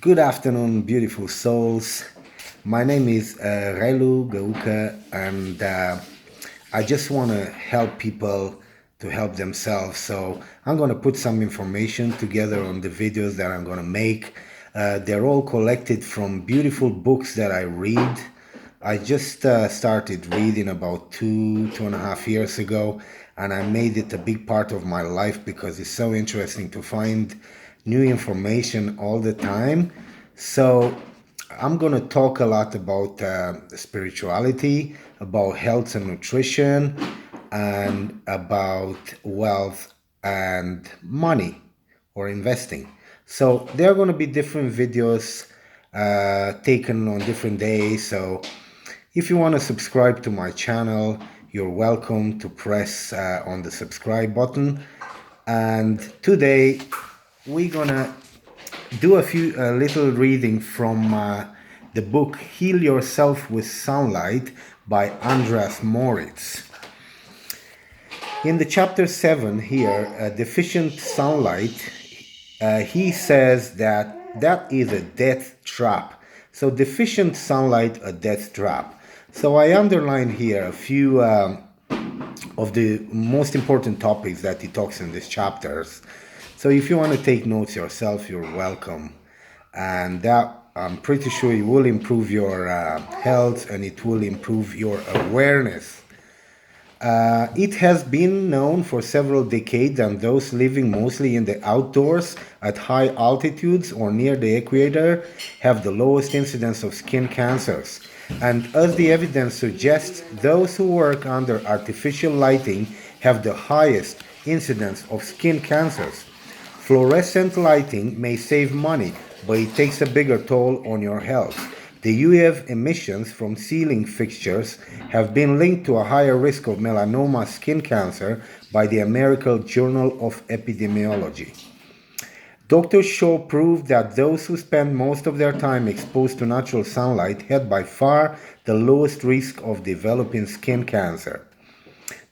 Good afternoon, beautiful souls. My name is Railu Gauka, and I just want to help people to help themselves. So I'm going to put some information together on the videos that I'm going to make. They're all collected from beautiful books that I read. I just started reading about 2.5 years ago, and I made it a big part of my life because it's so interesting to find new information all the time. So I'm going to talk a lot about spirituality, about health and nutrition, and about wealth and money or investing. So there are going to be different videos taken on different days. So if you want to subscribe to my channel, you're welcome to press on the subscribe button. And today we're gonna do a few little reading from the book Heal Yourself with Sunlight by Andreas Moritz. In the chapter 7 here, Deficient Sunlight, he says that is a death trap. So deficient sunlight, a death trap. So I underlined here a few of the most important topics that he talks in these chapters. So if you want to take notes yourself, you're welcome. And that, I'm pretty sure it will improve your health, and it will improve your awareness. It has been known for several decades that those living mostly in the outdoors at high altitudes or near the equator have the lowest incidence of skin cancers. And as the evidence suggests, those who work under artificial lighting have the highest incidence of skin cancers. Fluorescent lighting may save money, but it takes a bigger toll on your health. The UV emissions from ceiling fixtures have been linked to a higher risk of melanoma skin cancer by the American Journal of Epidemiology. Dr. Shaw proved that those who spend most of their time exposed to natural sunlight had by far the lowest risk of developing skin cancer.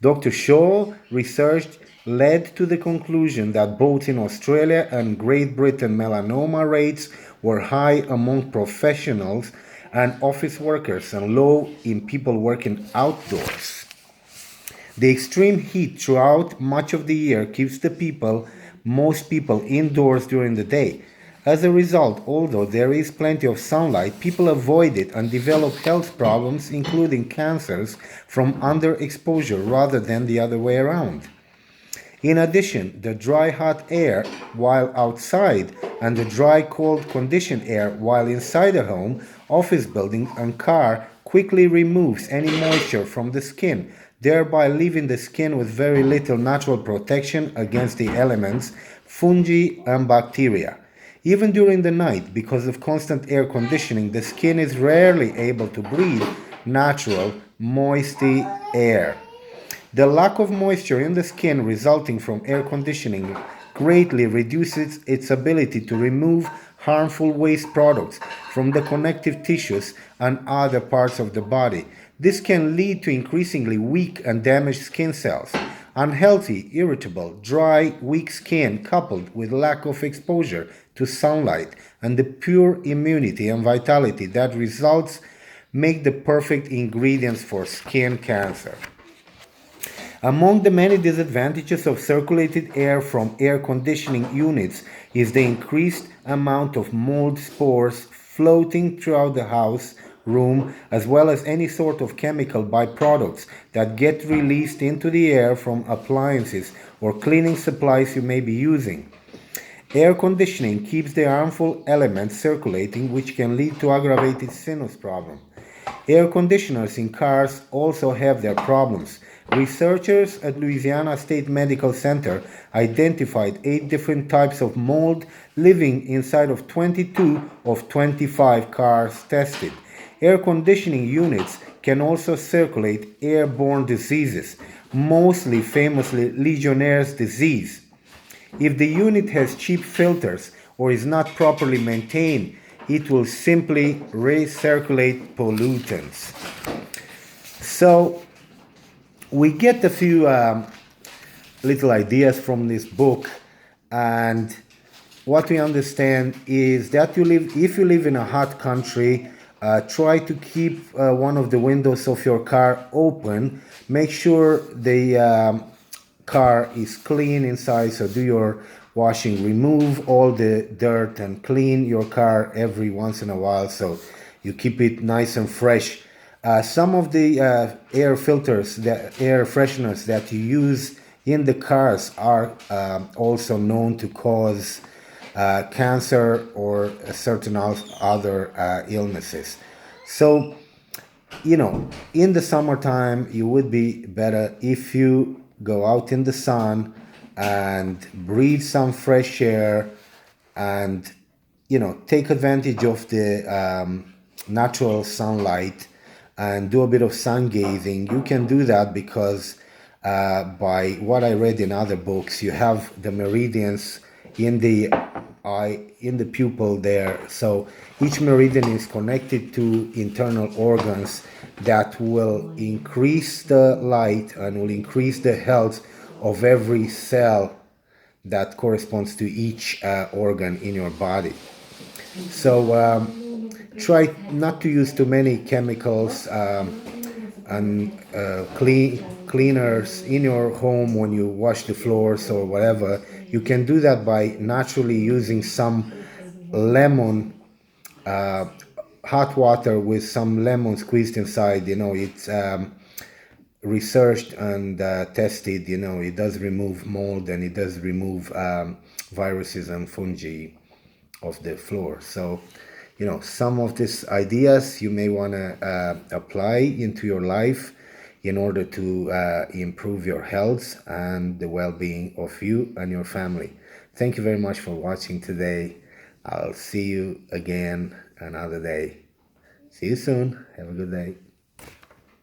Dr. Shaw research led to the conclusion that both in Australia and Great Britain melanoma rates were high among professionals and office workers and low in people working outdoors. The extreme heat throughout much of the year keeps most people indoors during the day. As a result, although there is plenty of sunlight, people avoid it and develop health problems, including cancers, from underexposure rather than the other way around. In addition, the dry hot air while outside and the dry cold conditioned air while inside a home, office building, and car quickly removes any moisture from the skin, thereby leaving the skin with very little natural protection against the elements, fungi, and bacteria. Even during the night, because of constant air conditioning, the skin is rarely able to breathe natural, moisty air. The lack of moisture in the skin resulting from air conditioning greatly reduces its ability to remove harmful waste products from the connective tissues and other parts of the body. This can lead to increasingly weak and damaged skin cells. Unhealthy, irritable, dry, weak skin coupled with lack of exposure to sunlight and the pure immunity and vitality that results make the perfect ingredients for skin cancer. Among the many disadvantages of circulated air from air conditioning units is the increased amount of mold spores floating throughout the house room, as well as any sort of chemical byproducts that get released into the air from appliances or cleaning supplies you may be using. Air conditioning keeps the harmful elements circulating, which can lead to aggravated sinus problem. Air conditioners in cars also have their problems. Researchers at Louisiana State Medical Center identified 8 different types of mold living inside of 22 of 25 cars tested. Air conditioning units can also circulate airborne diseases, mostly famously Legionnaire's disease. If the unit has cheap filters or is not properly maintained, it will simply recirculate pollutants. So we get a few little ideas from this book, and what we understand is that if you live in a hot country, try to keep one of the windows of your car open. Make sure the car is clean inside, so do your washing, remove all the dirt and clean your car every once in a while so you keep it nice and fresh. Some of the air filters, the air fresheners that you use in the cars are also known to cause cancer or certain other illnesses. So, in the summertime, you would be better if you go out in the sun and breathe some fresh air and, take advantage of the natural sunlight and do a bit of sun gazing. You can do that because by what I read in other books, you have the meridians in the eye, in the pupil there. So each meridian is connected to internal organs that will increase the light and will increase the health of every cell that corresponds to each organ in your body. So try not to use too many chemicals and cleaners in your home when you wash the floors or whatever. You can do that by naturally using some lemon, hot water with some lemon squeezed inside. It's researched and tested. It does remove mold and it does remove viruses and fungi of the floor. So, some of these ideas you may want to apply into your life in order to improve your health and the well-being of you and your family. Thank you very much for watching today. I'll see you again another day. See you soon. Have a good day.